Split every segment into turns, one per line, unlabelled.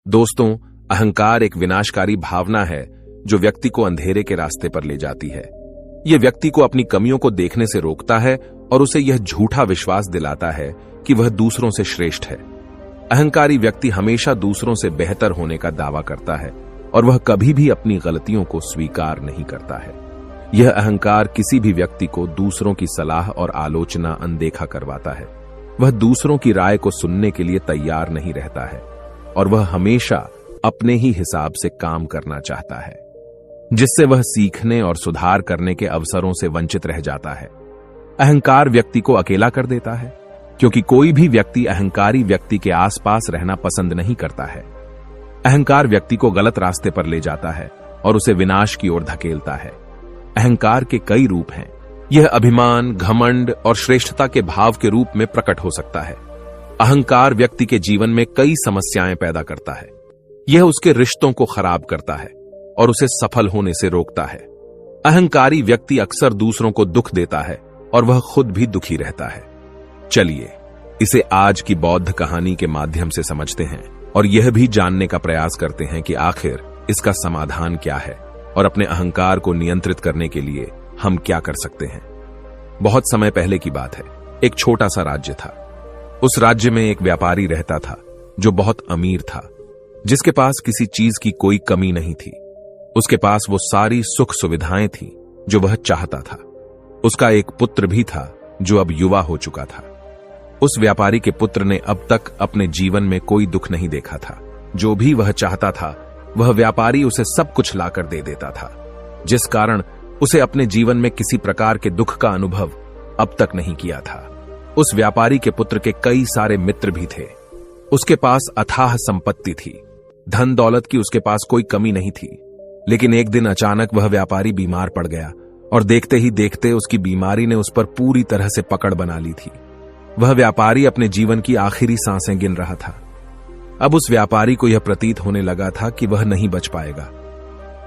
दोस्तों, अहंकार एक विनाशकारी भावना है जो व्यक्ति को अंधेरे के रास्ते पर ले जाती है। यह व्यक्ति को अपनी कमियों को देखने से रोकता है और उसे यह झूठा विश्वास दिलाता है कि वह दूसरों से श्रेष्ठ है। अहंकारी व्यक्ति हमेशा दूसरों से बेहतर होने का दावा करता है और वह कभी भी अपनी गलतियों को स्वीकार नहीं करता है। यह अहंकार किसी भी व्यक्ति को दूसरों की सलाह और आलोचना अनदेखा करवाता है। वह दूसरों की राय को सुनने के लिए तैयार नहीं रहता है और वह हमेशा अपने ही हिसाब से काम करना चाहता है, जिससे वह सीखने और सुधार करने के अवसरों से वंचित रह जाता है। अहंकार व्यक्ति को अकेला कर देता है, क्योंकि कोई भी व्यक्ति अहंकारी व्यक्ति के आसपास रहना पसंद नहीं करता है। अहंकार व्यक्ति को गलत रास्ते पर ले जाता है और उसे विनाश की ओर धकेलता है। अहंकार के कई रूप हैं। यह अभिमान, घमंड और श्रेष्ठता के भाव के रूप में प्रकट हो सकता है। अहंकार व्यक्ति के जीवन में कई समस्याएं पैदा करता है। यह उसके रिश्तों को खराब करता है और उसे सफल होने से रोकता है। अहंकारी व्यक्ति अक्सर दूसरों को दुख देता है और वह खुद भी दुखी रहता है। चलिए इसे आज की बौद्ध कहानी के माध्यम से समझते हैं और यह भी जानने का प्रयास करते हैं कि आखिर इसका समाधान क्या है और अपने अहंकार को नियंत्रित करने के लिए हम क्या कर सकते हैं। बहुत समय पहले की बात है। एक छोटा सा राज्य था। उस राज्य में एक व्यापारी रहता था जो बहुत अमीर था, जिसके पास किसी चीज की कोई कमी नहीं थी। उसके पास वो सारी सुख सुविधाएं थी जो वह चाहता था। उसका एक पुत्र भी था जो अब युवा हो चुका था। उस व्यापारी के पुत्र ने अब तक अपने जीवन में कोई दुख नहीं देखा था। जो भी वह चाहता था वह व्यापारी उसे सब कुछ लाकर दे देता था, जिस कारण उसे अपने जीवन में किसी प्रकार के दुख का अनुभव अब तक नहीं किया था। उस व्यापारी के पुत्र के कई सारे मित्र भी थे। उसके पास अथाह संपत्ति थी। धन दौलत की उसके पास कोई कमी नहीं थी। लेकिन एक दिन अचानक वह व्यापारी बीमार पड़ गया और देखते ही देखते उसकी बीमारी ने उस पर पूरी तरह से पकड़ बना ली थी। वह व्यापारी अपने जीवन की आखिरी सांसें गिन रहा था। अब उस व्यापारी को यह प्रतीत होने लगा था कि वह नहीं बच पाएगा।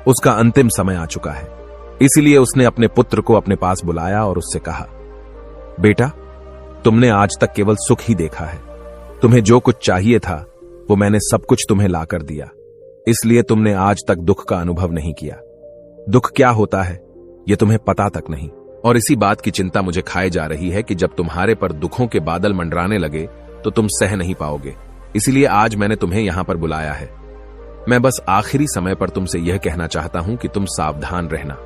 उसका अंतिम समय आ चुका है। इसलिए उसने अपने पुत्र को अपने पास बुलाया और उससे कहा, बेटा, तुमने आज तक केवल सुख ही देखा है। तुम्हें जो कुछ चाहिए था वो मैंने सब कुछ तुम्हें लाकर दिया, इसलिए तुमने आज तक दुख का अनुभव नहीं किया। दुख क्या होता है यह तुम्हें पता तक नहीं, और इसी बात की चिंता मुझे खाए जा रही है कि जब तुम्हारे पर दुखों के बादल मंडराने लगे तो तुम सह नहीं पाओगे। इसलिए आज मैंने तुम्हें यहां पर बुलाया है। मैं बस आखिरी समय पर तुमसे यह कहना चाहता हूं कि तुम सावधान रहना।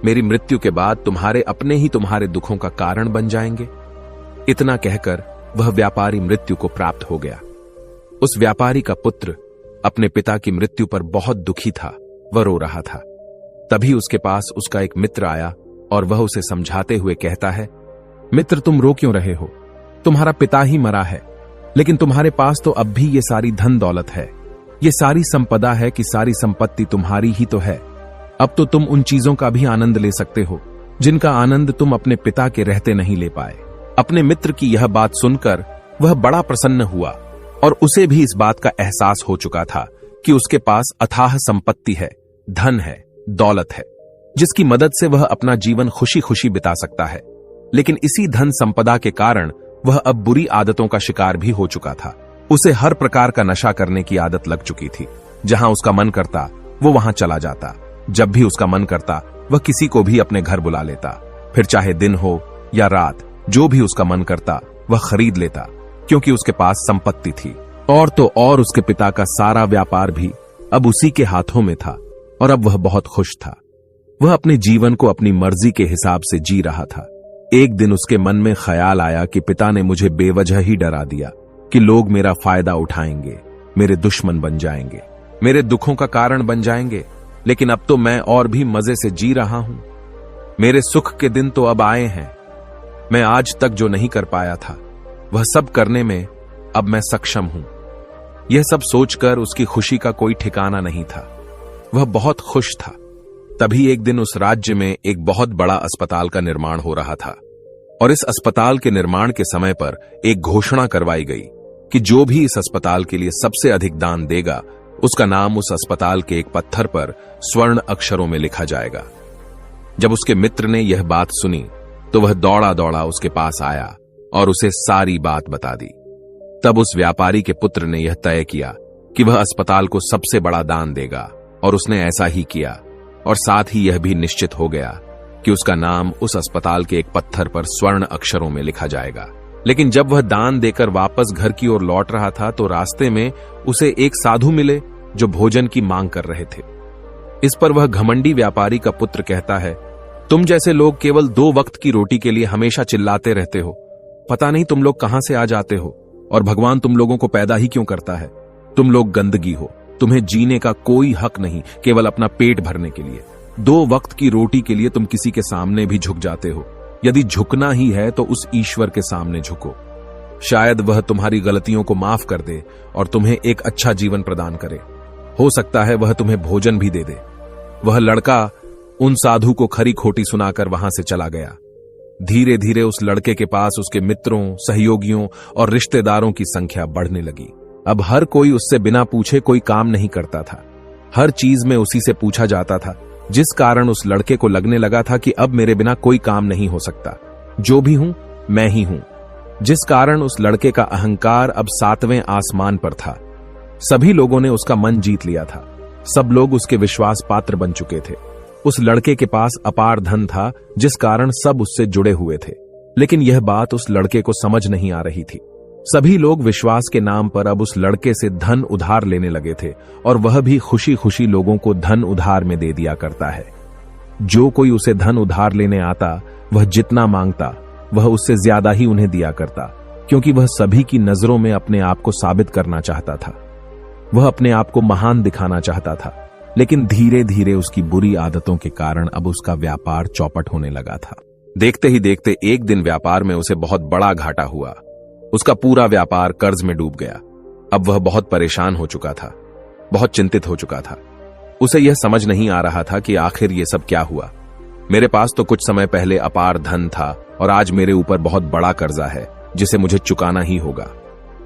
मेरी मृत्यु के बाद तुम्हारे अपने ही तुम्हारे दुखों का कारण बन जाएंगे। इतना कहकर वह व्यापारी मृत्यु को प्राप्त हो गया। उस व्यापारी का पुत्र अपने पिता की मृत्यु पर बहुत दुखी था। वह रो रहा था। तभी उसके पास उसका एक मित्र आया और वह उसे समझाते हुए कहता है, मित्र, तुम रो क्यों रहे हो? तुम्हारा पिता ही मरा है, लेकिन तुम्हारे पास तो अब भी ये सारी धन दौलत है। ये सारी संपदा है कि सारी संपत्ति तुम्हारी ही तो है। अब तो तुम उन चीजों का भी आनंद ले सकते हो जिनका आनंद तुम अपने पिता के रहते नहीं ले पाए। अपने मित्र की यह बात सुनकर वह बड़ा प्रसन्न हुआ और उसे भी इस बात का एहसास हो चुका था कि उसके पास अथाह संपत्ति है, धन है, दौलत है, जिसकी मदद से वह अपना जीवन खुशी खुशी बिता सकता है। लेकिन इसी धन संपदा के कारण वह अब बुरी आदतों का शिकार भी हो चुका था। उसे हर प्रकार का नशा करने की आदत लग चुकी थी। जहां उसका मन करता वो वहां चला जाता। जब भी उसका मन करता वह किसी को भी अपने घर बुला लेता। फिर चाहे दिन हो या रात, जो भी उसका मन करता वह खरीद लेता, क्योंकि उसके पास संपत्ति थी। और तो और उसके पिता का सारा व्यापार भी अब उसी के हाथों में था और अब वह बहुत खुश था। वह अपने जीवन को अपनी मर्जी के हिसाब से जी रहा था। एक दिन उसके मन में ख्याल आया कि पिता ने मुझे बेवजह ही डरा दिया कि लोग मेरा फायदा उठाएंगे, मेरे दुश्मन बन जाएंगे, मेरे दुखों का कारण बन जाएंगे। लेकिन अब तो मैं और भी मजे से जी रहा हूं। मेरे सुख के दिन तो अब आए हैं। मैं आज तक जो नहीं कर पाया था वह सब करने में अब मैं सक्षम हूं। यह सब सोचकर उसकी खुशी का कोई ठिकाना नहीं था। वह बहुत खुश था। तभी एक दिन उस राज्य में एक बहुत बड़ा अस्पताल का निर्माण हो रहा था और इस अस्पताल के निर्माण के समय पर एक घोषणा करवाई गई कि जो भी इस अस्पताल के लिए सबसे अधिक दान देगा उसका नाम उस अस्पताल के एक पत्थर पर स्वर्ण अक्षरों में लिखा जाएगा। जब उसके मित्र ने यह बात सुनी तो वह दौड़ा दौड़ा उसके पास आया और उसे सारी बात बता दी। तब उस व्यापारी के पुत्र ने यह तय किया कि वह अस्पताल को सबसे बड़ा दान देगा, और उसने ऐसा ही किया। और साथ ही यह भी निश्चित हो गया कि उसका नाम उस अस्पताल के एक पत्थर पर स्वर्ण अक्षरों में लिखा जाएगा। लेकिन जब वह दान देकर वापस घर की ओर लौट रहा था तो रास्ते में उसे एक साधु मिले जो भोजन की मांग कर रहे थे। इस पर वह घमंडी व्यापारी का पुत्र कहता है, तुम जैसे लोग केवल 2 वक्त की रोटी के लिए हमेशा चिल्लाते रहते हो। पता नहीं तुम लोग कहां से आ जाते हो, और भगवान तुम लोगों को पैदा ही क्यों करता है। तुम लोग गंदगी हो, तुम्हें जीने का कोई हक नहीं, केवल अपना पेट भरने के लिए। 2 वक्त की रोटी के लिए तुम किसी के सामने भी झुक जाते हो। यदि झुकना ही है तो उस ईश्वर के सामने झुको। शायद वह तुम्हारी गलतियों को माफ कर दे और तुम्हें एक अच्छा जीवन प्रदान करे। हो सकता है वह तुम्हें भोजन भी दे दे। वह लड़का उन साधु को खरी खोटी सुनाकर वहां से चला गया। धीरे धीरे उस लड़के के पास उसके मित्रों, सहयोगियों और रिश्तेदारों की संख्या बढ़ने लगी। अब हर कोई उससे बिना पूछे कोई काम नहीं करता था। हर चीज में उसी से पूछा जाता था, जिस कारण उस लड़के को लगने लगा था कि अब मेरे बिना कोई काम नहीं हो सकता। जो भी हूं मैं ही हूं। जिस कारण उस लड़के का अहंकार अब 7वें आसमान पर था। सभी लोगों ने उसका मन जीत लिया था। सब लोग उसके विश्वास पात्र बन चुके थे। उस लड़के के पास अपार धन था, जिस कारण सब उससे जुड़े हुए थे। लेकिन यह बात उस लड़के को समझ नहीं आ रही थी। सभी लोग विश्वास के नाम पर अब उस लड़के से धन उधार लेने लगे थे, और वह भी खुशी खुशी लोगों को धन उधार में दे दिया करता है। जो कोई उसे धन उधार लेने आता, वह जितना मांगता वह उससे ज्यादा ही उन्हें दिया करता, क्योंकि वह सभी की नजरों में अपने आप को साबित करना चाहता था। वह अपने आप को महान दिखाना चाहता था। लेकिन धीरे धीरे उसकी बुरी आदतों के कारण अब उसका व्यापार चौपट होने लगा था। देखते ही देखते एक दिन व्यापार में उसे बहुत बड़ा घाटा हुआ। उसका पूरा व्यापार कर्ज में डूब गया। अब वह बहुत परेशान हो चुका था, बहुत चिंतित हो चुका था। उसे यह समझ नहीं आ रहा था कि आखिर ये सब क्या हुआ। मेरे पास तो कुछ समय पहले अपार धन था, और आज मेरे ऊपर बहुत बड़ा कर्जा है जिसे मुझे चुकाना ही होगा।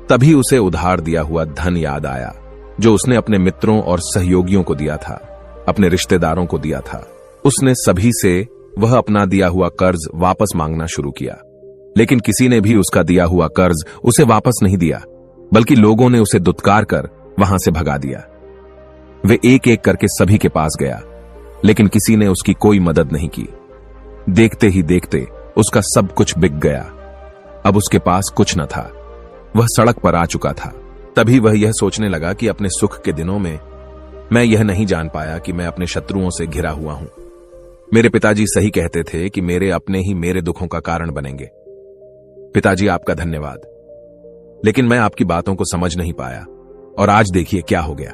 तभी उसे उधार दिया हुआ धन याद आया, जो उसने अपने मित्रों और सहयोगियों को दिया था, अपने रिश्तेदारों को दिया था। उसने सभी से वह अपना दिया हुआ कर्ज वापस मांगना शुरू किया। लेकिन किसी ने भी उसका दिया हुआ कर्ज उसे वापस नहीं दिया, बल्कि लोगों ने उसे दुत्कार कर वहां से भगा दिया। वे एक एक करके सभी के पास गया, लेकिन किसी ने उसकी कोई मदद नहीं की। देखते ही देखते उसका सब कुछ बिक गया। अब उसके पास कुछ न था। वह सड़क पर आ चुका था। तभी वह यह सोचने लगा कि अपने सुख के दिनों में मैं यह नहीं जान पाया कि मैं अपने शत्रुओं से घिरा हुआ हूं। मेरे पिताजी सही कहते थे कि मेरे अपने ही मेरे दुखों का कारण बनेंगे। पिताजी, आपका धन्यवाद। लेकिन मैं आपकी बातों को समझ नहीं पाया, और आज देखिए क्या हो गया।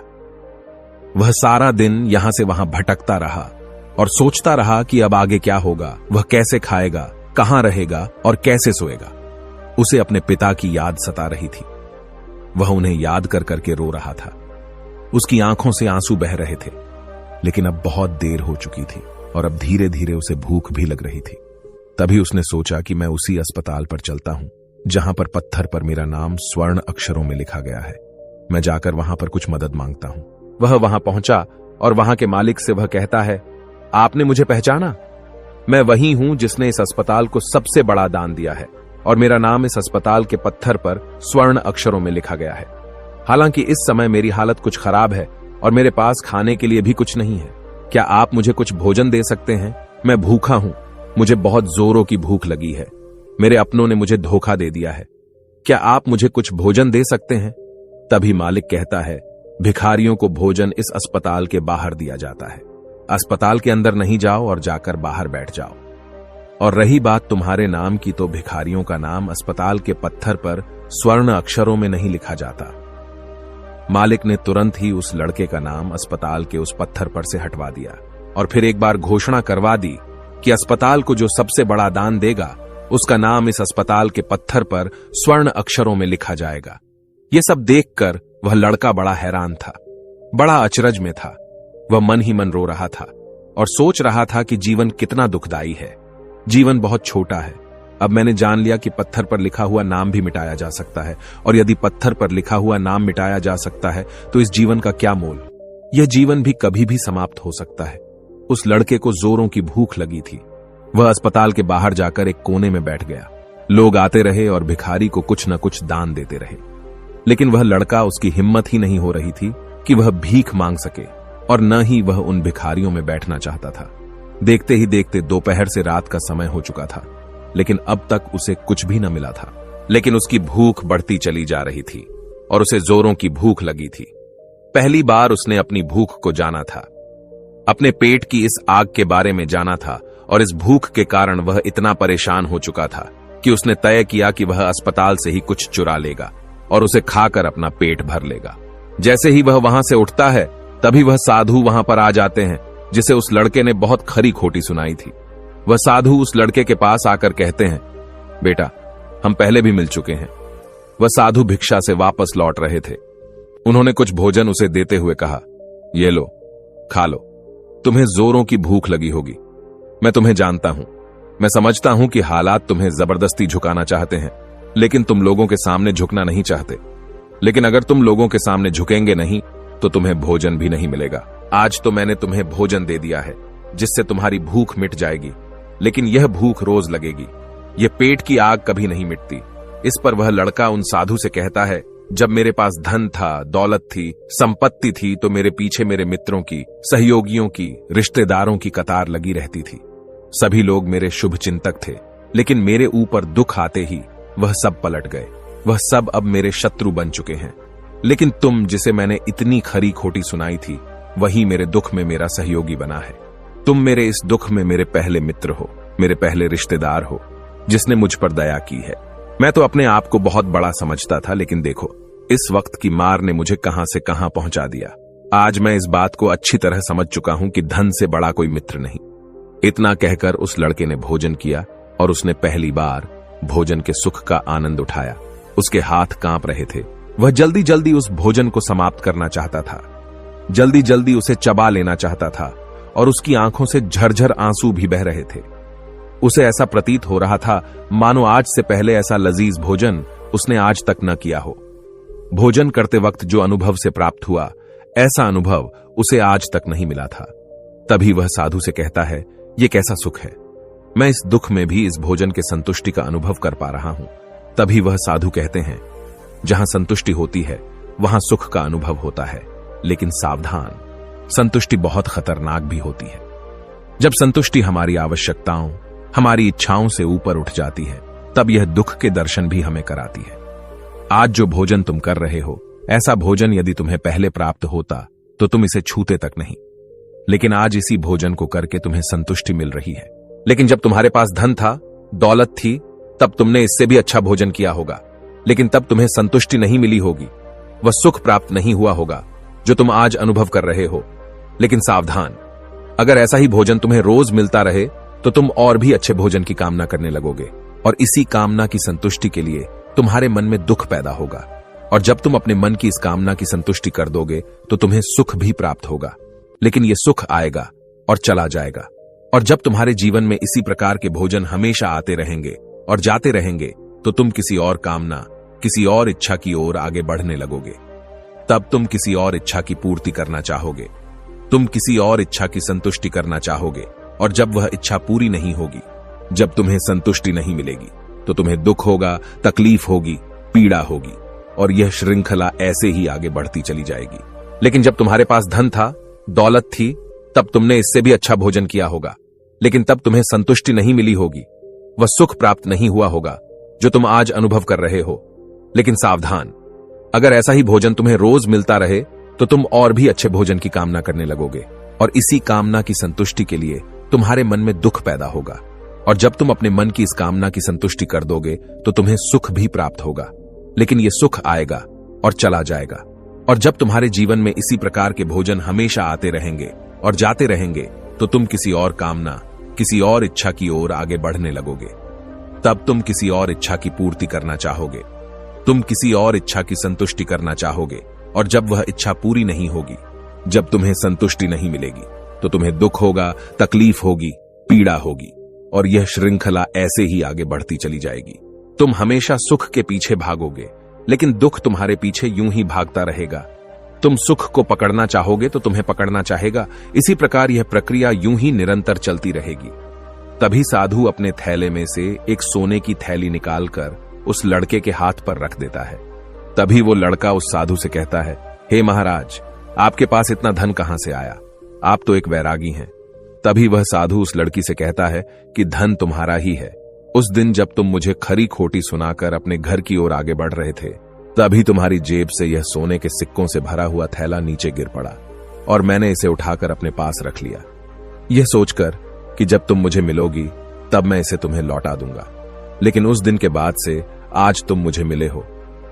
वह सारा दिन यहां से वहां भटकता रहा और सोचता रहा कि अब आगे क्या होगा, वह कैसे खाएगा, कहां रहेगा और कैसे सोएगा। उसे अपने पिता की याद सता रही थी। वह उन्हें याद कर करके रो रहा था। उसकी आंखों से आंसू बह रहे थे। लेकिन अब बहुत देर हो चुकी थी, और अब धीरे धीरे उसे भूख भी लग रही थी। तभी उसने सोचा कि मैं उसी अस्पताल पर चलता हूं जहां पर पत्थर पर मेरा नाम स्वर्ण अक्षरों में लिखा गया है। मैं जाकर वहां पर कुछ मदद मांगता हूं। वह वहां पहुंचा और वहां के मालिक से वह कहता है, आपने मुझे पहचाना? मैं वही हूं जिसने इस अस्पताल को सबसे बड़ा दान दिया है, और मेरा नाम इस अस्पताल के पत्थर पर स्वर्ण अक्षरों में लिखा गया है। हालांकि इस समय मेरी हालत कुछ खराब है और मेरे पास खाने के लिए भी कुछ नहीं है। क्या आप मुझे कुछ भोजन दे सकते हैं? मैं भूखा हूं। मुझे बहुत जोरों की भूख लगी है। मेरे अपनों ने मुझे धोखा दे दिया है। क्या आप मुझे कुछ भोजन दे सकते हैं? तभी मालिक कहता है, भिखारियों को भोजन इस अस्पताल के बाहर दिया जाता है। अस्पताल के अंदर नहीं जाओ और जाकर बाहर बैठ जाओ। और रही बात तुम्हारे नाम की, तो भिखारियों का नाम अस्पताल के पत्थर पर स्वर्ण अक्षरों में नहीं लिखा जाता। मालिक ने तुरंत ही उस लड़के का नाम अस्पताल के उस पत्थर पर से हटवा दिया, और फिर एक बार घोषणा करवा दी कि अस्पताल को जो सबसे बड़ा दान देगा, उसका नाम इस अस्पताल के पत्थर पर स्वर्ण अक्षरों में लिखा जाएगा। यह सब देखकर वह लड़का बड़ा हैरान था, बड़ा अचरज में था। वह मन ही मन रो रहा था और सोच रहा था कि जीवन कितना दुखदाई है। जीवन बहुत छोटा है। अब मैंने जान लिया कि पत्थर पर लिखा हुआ नाम भी मिटाया जा सकता है, और यदि पत्थर पर लिखा हुआ नाम मिटाया जा सकता है तो इस जीवन का क्या मोल। यह जीवन भी कभी भी समाप्त हो सकता है। उस लड़के को जोरों की भूख लगी थी। वह अस्पताल के बाहर जाकर एक कोने में बैठ गया। लोग आते रहे और भिखारी को कुछ न कुछ दान देते रहे। लेकिन वह लड़का, उसकी हिम्मत ही नहीं हो रही थी कि वह भीख मांग सके, और न ही वह उन भिखारियों में बैठना चाहता था। देखते ही देखते दोपहर से रात का समय हो चुका था, लेकिन अब तक उसे कुछ भी न मिला था। लेकिन उसकी भूख बढ़ती चली जा रही थी और उसे जोरों की भूख लगी थी। पहली बार उसने अपनी भूख को जाना था, अपने पेट की इस आग के बारे में जाना था, और इस भूख के कारण वह इतना परेशान हो चुका था कि उसने तय किया कि वह अस्पताल से ही कुछ चुरा लेगा और उसे खाकर अपना पेट भर लेगा। जैसे ही वह वहां से उठता है, तभी वह साधु वहां पर आ जाते हैं, जिसे उस लड़के ने बहुत खरी खोटी सुनाई थी। वह साधु उस लड़के के पास आकर कहते हैं, बेटा, हम पहले भी मिल चुके हैं। वह साधु भिक्षा से वापस लौट रहे थे। उन्होंने कुछ भोजन उसे देते हुए कहा, ये लो, खा लो, तुम्हें जोरों की भूख लगी होगी। मैं तुम्हें जानता हूं, मैं समझता हूं कि हालात तुम्हें जबरदस्ती झुकाना चाहते हैं, लेकिन तुम लोगों के सामने झुकना नहीं चाहते। लेकिन अगर तुम लोगों के सामने झुकेंगे नहीं तो तुम्हें भोजन भी नहीं मिलेगा। आज तो मैंने तुम्हें भोजन दे दिया है, जिससे तुम्हारी भूख मिट जाएगी, लेकिन यह भूख रोज लगेगी। यह पेट की आग कभी नहीं मिटती। इस पर वह लड़का उन साधु से कहता है, जब मेरे पास धन था, दौलत थी, संपत्ति थी, तो मेरे पीछे मेरे मित्रों की, सहयोगियों की, रिश्तेदारों की कतार लगी रहती थी। सभी लोग मेरे शुभ चिंतक थे, लेकिन मेरे ऊपर दुख आते ही वह सब पलट गए। वह सब अब मेरे शत्रु बन चुके हैं। लेकिन तुम, जिसे मैंने इतनी खरी खोटी सुनाई थी, वही मेरे दुख में मेरा सहयोगी बना है। तुम मेरे इस दुख में मेरे पहले मित्र हो, मेरे पहले रिश्तेदार हो, जिसने मुझ पर दया की है। मैं तो अपने आप को बहुत बड़ा समझता था, लेकिन देखो, इस वक्त की मार ने मुझे कहां से कहां पहुंचा दिया। आज मैं इस बात को अच्छी तरह समझ चुका हूं कि धन से बड़ा कोई मित्र नहीं। इतना कहकर उस लड़के ने भोजन किया और उसने पहली बार भोजन के सुख का आनंद उठाया। उसके हाथ कांप रहे थे। वह जल्दी जल्दी उस भोजन को समाप्त करना चाहता था, जल्दी जल्दी उसे चबा लेना चाहता था, और उसकी आंखों से झरझर आंसू भी बह रहे थे। उसे ऐसा प्रतीत हो रहा था मानो आज से पहले ऐसा लजीज भोजन उसने आज तक न किया हो। भोजन करते वक्त जो अनुभव से प्राप्त हुआ, ऐसा अनुभव उसे आज तक नहीं मिला था। तभी वह साधु से कहता है, यह कैसा सुख है, मैं इस दुख में भी इस भोजन के संतुष्टि का अनुभव कर पा रहा हूं। तभी वह साधु कहते हैं, जहां संतुष्टि होती है वहां सुख का अनुभव होता है, लेकिन सावधान, संतुष्टि बहुत खतरनाक भी होती है। जब संतुष्टि हमारी आवश्यकताओं, हमारी इच्छाओं से ऊपर उठ जाती है, तब यह दुख के दर्शन भी हमें कराती है। आज जो भोजन तुम कर रहे हो, ऐसा भोजन यदि तुम्हें पहले प्राप्त होता तो तुम इसे छूते तक नहीं, लेकिन आज इसी भोजन को करके तुम्हें संतुष्टि मिल रही है। लेकिन जब तुम्हारे पास धन था, दौलत थी, तब तुमने इससे भी अच्छा भोजन किया होगा, लेकिन तब तुम्हें संतुष्टि नहीं मिली होगी, वह सुख प्राप्त नहीं हुआ होगा जो तुम आज अनुभव कर रहे हो। लेकिन सावधान, अगर ऐसा ही भोजन तुम्हें रोज मिलता रहे तो तुम और भी अच्छे भोजन की कामना करने लगोगे, और इसी कामना की संतुष्टि के लिए तुम्हारे मन में दुख पैदा होगा, और जब तुम अपने मन की इस कामना की संतुष्टि कर दोगे तो तुम्हें सुख भी प्राप्त होगा। लेकिन यह सुख आएगा और चला जाएगा, और जब तुम्हारे जीवन में इसी प्रकार के भोजन हमेशा आते रहेंगे और जाते रहेंगे तो तुम किसी और कामना, किसी और इच्छा की ओर आगे बढ़ने लगोगे। तब तुम किसी और इच्छा की पूर्ति करना चाहोगे, तुम किसी और इच्छा की संतुष्टि करना चाहोगे, और जब वह इच्छा पूरी नहीं होगी, जब तुम्हें संतुष्टि नहीं मिलेगी, तो तुम्हें दुख होगा, तकलीफ होगी, पीड़ा होगी, और यह श्रृंखला ऐसे ही आगे बढ़ती चली जाएगी। लेकिन जब तुम्हारे पास धन था, दौलत थी, तब तुमने इससे भी अच्छा भोजन किया होगा, लेकिन तब तुम्हें संतुष्टि नहीं मिली होगी, वह सुख प्राप्त नहीं हुआ होगा जो तुम आज अनुभव कर रहे हो। लेकिन सावधान, अगर ऐसा ही भोजन तुम्हें रोज मिलता रहे तो तुम और भी अच्छे भोजन की कामना करने लगोगे, और इसी कामना की संतुष्टि के लिए तुम्हारे मन में दुख पैदा होगा, और जब तुम अपने मन की इस कामना की संतुष्टि कर दोगे तो तुम्हें सुख भी प्राप्त होगा। लेकिन यह सुख आएगा और चला जाएगा, और जब तुम्हारे जीवन में इसी प्रकार के भोजन हमेशा आते रहेंगे और जाते रहेंगे तो तुम किसी और कामना, किसी और इच्छा की ओर आगे बढ़ने लगोगे। तब तुम किसी और इच्छा की पूर्ति करना चाहोगे, तुम किसी और इच्छा की संतुष्टि करना चाहोगे, और जब वह इच्छा पूरी नहीं होगी, जब तुम्हें संतुष्टि नहीं मिलेगी, तो तुम्हें दुख होगा, तकलीफ होगी, पीड़ा होगी, और यह श्रृंखला ऐसे ही आगे बढ़ती चली जाएगी। तुम हमेशा सुख के पीछे भागोगे, लेकिन दुख तुम्हारे पीछे यूं ही भागता रहेगा। तुम सुख को पकड़ना चाहोगे तो तुम्हें पकड़ना चाहेगा। इसी प्रकार यह प्रक्रिया यूं ही निरंतर चलती रहेगी। तभी साधु अपने थैले में से एक सोने की थैली निकालकर उस लड़के के हाथ पर रख देता है। तभी वो लड़का उस साधु से कहता है, हे महाराज, आपके पास इतना धन कहां से आया? आप तो एक वैरागी हैं। तभी वह साधु उस लड़की से कहता है कि धन तुम्हारा ही है। उस दिन जब तुम मुझे खरी खोटी सुनाकर अपने घर की ओर आगे बढ़ रहे थे, तभी तुम्हारी जेब से यह सोने के सिक्कों से भरा हुआ थैला नीचे गिर पड़ा और मैंने इसे उठाकर अपने पास रख लिया, यह सोचकर कि जब तुम मुझे मिलोगी तब मैं इसे तुम्हें लौटा दूंगा। लेकिन उस दिन के बाद से आज तुम मुझे मिले हो,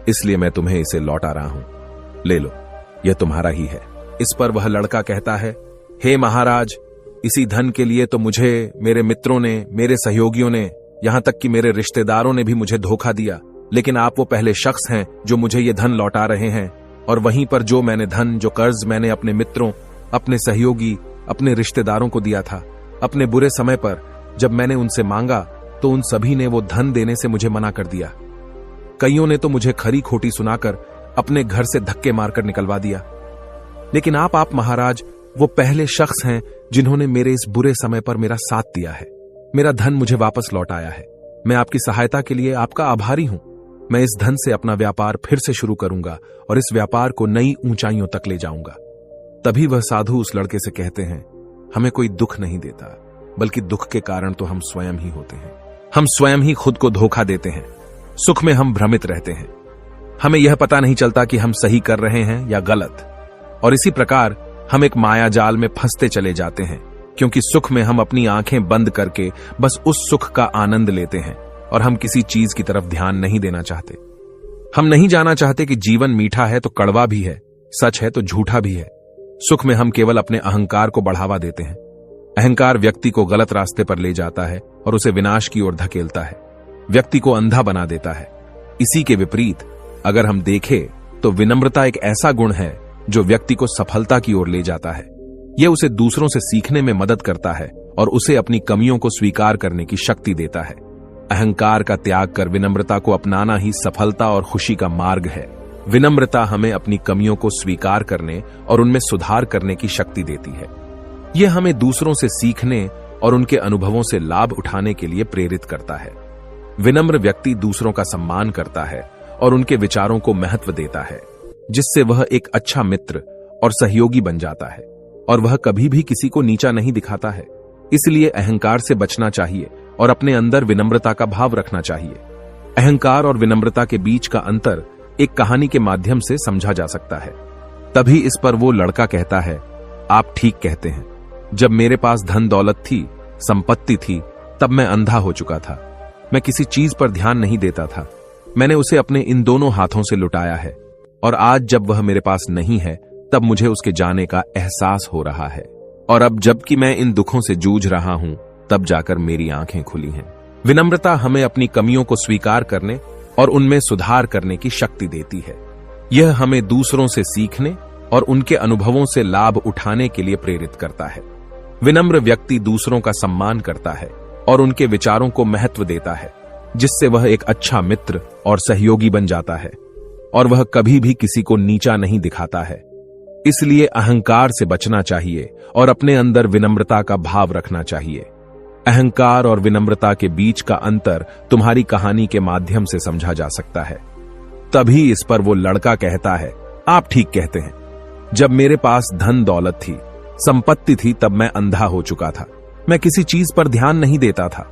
इसलिए मैं तुम्हें इसे लौटा रहा हूं। ले लो, यह तुम्हारा ही है। इस पर वह लड़का कहता है, हे महाराज, इसी धन के लिए तो मुझे मेरे मित्रों ने, मेरे सहयोगियों ने, यहां तक कि मेरे रिश्तेदारों ने भी मुझे धोखा दिया। लेकिन आप वो पहले शख्स हैं जो मुझे ये धन लौटा रहे हैं। और वहीं पर जो मैंने धन, जो कर्ज मैंने अपने मित्रों, अपने सहयोगी, अपने रिश्तेदारों को दिया था, अपने बुरे समय पर जब मैंने उनसे मांगा तो उन सभी ने वो धन देने से मुझे मना कर दिया। कईयों ने तो मुझे खरी खोटी सुनाकर अपने घर से धक्के मारकर निकलवा दिया। लेकिन आप महाराज वो पहले शख्स हैं जिन्होंने मेरे इस बुरे समय पर मेरा साथ दिया है। मेरा धन मुझे वापस लौट आया है। मैं आपकी सहायता के लिए आपका आभारी हूं। मैं इस धन से अपना व्यापार फिर से शुरू करूंगा और इस व्यापार को नई ऊंचाइयों तक ले जाऊंगा। तभी वह साधु उस लड़के से कहते हैं, हमें कोई दुख नहीं देता, बल्कि दुख के कारण तो हम स्वयं ही होते हैं। हम स्वयं ही खुद को धोखा देते हैं। सुख में हम भ्रमित रहते हैं। हमें यह पता नहीं चलता कि हम सही कर रहे हैं या गलत। और इसी प्रकार हम एक माया जाल में फंसते चले जाते हैं, क्योंकि सुख में हम अपनी आंखें बंद करके बस उस सुख का आनंद लेते हैं और हम किसी चीज की तरफ ध्यान नहीं देना चाहते। हम नहीं जाना चाहते कि जीवन मीठा है तो कड़वा भी है, सच है तो झूठा भी है। सुख में हम केवल अपने अहंकार को बढ़ावा देते हैं। अहंकार व्यक्ति को गलत रास्ते पर ले जाता है और उसे विनाश की ओर धकेलता है, व्यक्ति को अंधा बना देता है। इसी के विपरीत अगर हम देखें तो विनम्रता एक ऐसा गुण है जो व्यक्ति को सफलता की ओर ले जाता है। यह उसे दूसरों से सीखने में मदद करता है और उसे अपनी कमियों को स्वीकार करने की शक्ति देता है। अहंकार का त्याग कर विनम्रता को अपनाना ही सफलता और खुशी का मार्ग है। विनम्रता हमें अपनी कमियों को स्वीकार करने और उनमें सुधार करने की शक्ति देती है। यह हमें दूसरों से सीखने और उनके अनुभवों से लाभ उठाने के लिए प्रेरित करता है। विनम्र व्यक्ति दूसरों का सम्मान करता है और उनके विचारों को महत्व देता है, जिससे वह एक अच्छा मित्र और सहयोगी बन जाता है और वह कभी भी किसी को नीचा नहीं दिखाता है। इसलिए अहंकार से बचना चाहिए और अपने अंदर विनम्रता का भाव रखना चाहिए। अहंकार और विनम्रता के बीच का अंतर एक कहानी के माध्यम से समझा जा सकता है। तभी इस पर वो लड़का कहता है, आप ठीक कहते हैं। जब मेरे पास धन दौलत थी, संपत्ति थी, तब मैं अंधा हो चुका था। मैं किसी चीज पर ध्यान नहीं देता था। मैंने उसे अपने इन दोनों हाथों से लुटाया है और आज जब वह मेरे पास नहीं है तब मुझे उसके जाने का एहसास हो रहा है। और अब जबकि मैं इन दुखों से जूझ रहा हूं तब जाकर मेरी आंखें खुली हैं। विनम्रता हमें अपनी कमियों को स्वीकार करने और उनमें सुधार करने की शक्ति देती है। यह हमें दूसरों से सीखने और उनके अनुभवों से लाभ उठाने के लिए प्रेरित करता है। विनम्र व्यक्ति दूसरों का सम्मान करता है और उनके विचारों को महत्व देता है, जिससे वह एक अच्छा मित्र और सहयोगी बन जाता है और वह कभी भी किसी को नीचा नहीं दिखाता है। इसलिए अहंकार से बचना चाहिए और अपने अंदर विनम्रता का भाव रखना चाहिए। अहंकार और विनम्रता के बीच का अंतर तुम्हारी कहानी के माध्यम से समझा जा सकता है। तभी इस पर वो लड़का कहता है, आप ठीक कहते हैं। जब मेरे पास धन दौलत थी, संपत्ति थी, तब मैं अंधा हो चुका था। मैं किसी चीज पर ध्यान नहीं देता था।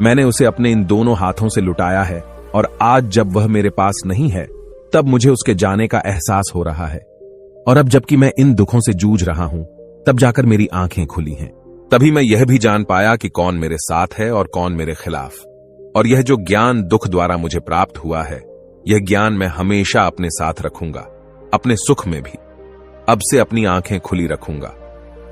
मैंने उसे अपने इन दोनों हाथों से लुटाया है और आज जब वह मेरे पास नहीं है तब मुझे उसके जाने का एहसास हो रहा है। और अब जबकि मैं इन दुखों से जूझ रहा हूं तब जाकर मेरी आंखें खुली हैं। तभी मैं यह भी जान पाया कि कौन मेरे साथ है और कौन मेरे खिलाफ। और यह जो ज्ञान दुख द्वारा मुझे प्राप्त हुआ है, यह ज्ञान मैं हमेशा अपने साथ रखूंगा, अपने सुख में भी। अब से अपनी आंखें खुली रखूंगा।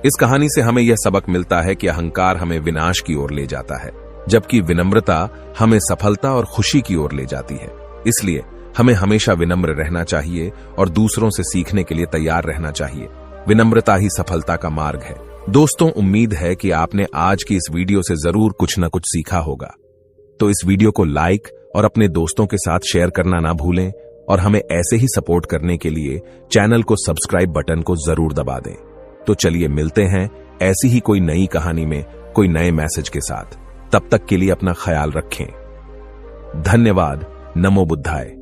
इस कहानी से हमें यह सबक मिलता है कि अहंकार हमें विनाश की ओर ले जाता है, जबकि विनम्रता हमें सफलता और खुशी की ओर ले जाती है। इसलिए हमें हमेशा विनम्र रहना चाहिए और दूसरों से सीखने के लिए तैयार रहना चाहिए। विनम्रता ही सफलता का मार्ग है। दोस्तों, उम्मीद है कि आपने आज की इस वीडियो से जरूर कुछ न कुछ सीखा होगा। तो इस वीडियो को लाइक और अपने दोस्तों के साथ शेयर करना ना भूलें और हमें ऐसे ही सपोर्ट करने के लिए चैनल को सब्सक्राइब बटन को जरूर दबा दें। तो चलिए मिलते हैं ऐसी ही कोई नई कहानी में कोई नए मैसेज के साथ। तब तक के लिए अपना ख्याल रखें। धन्यवाद। नमो बुद्धाय।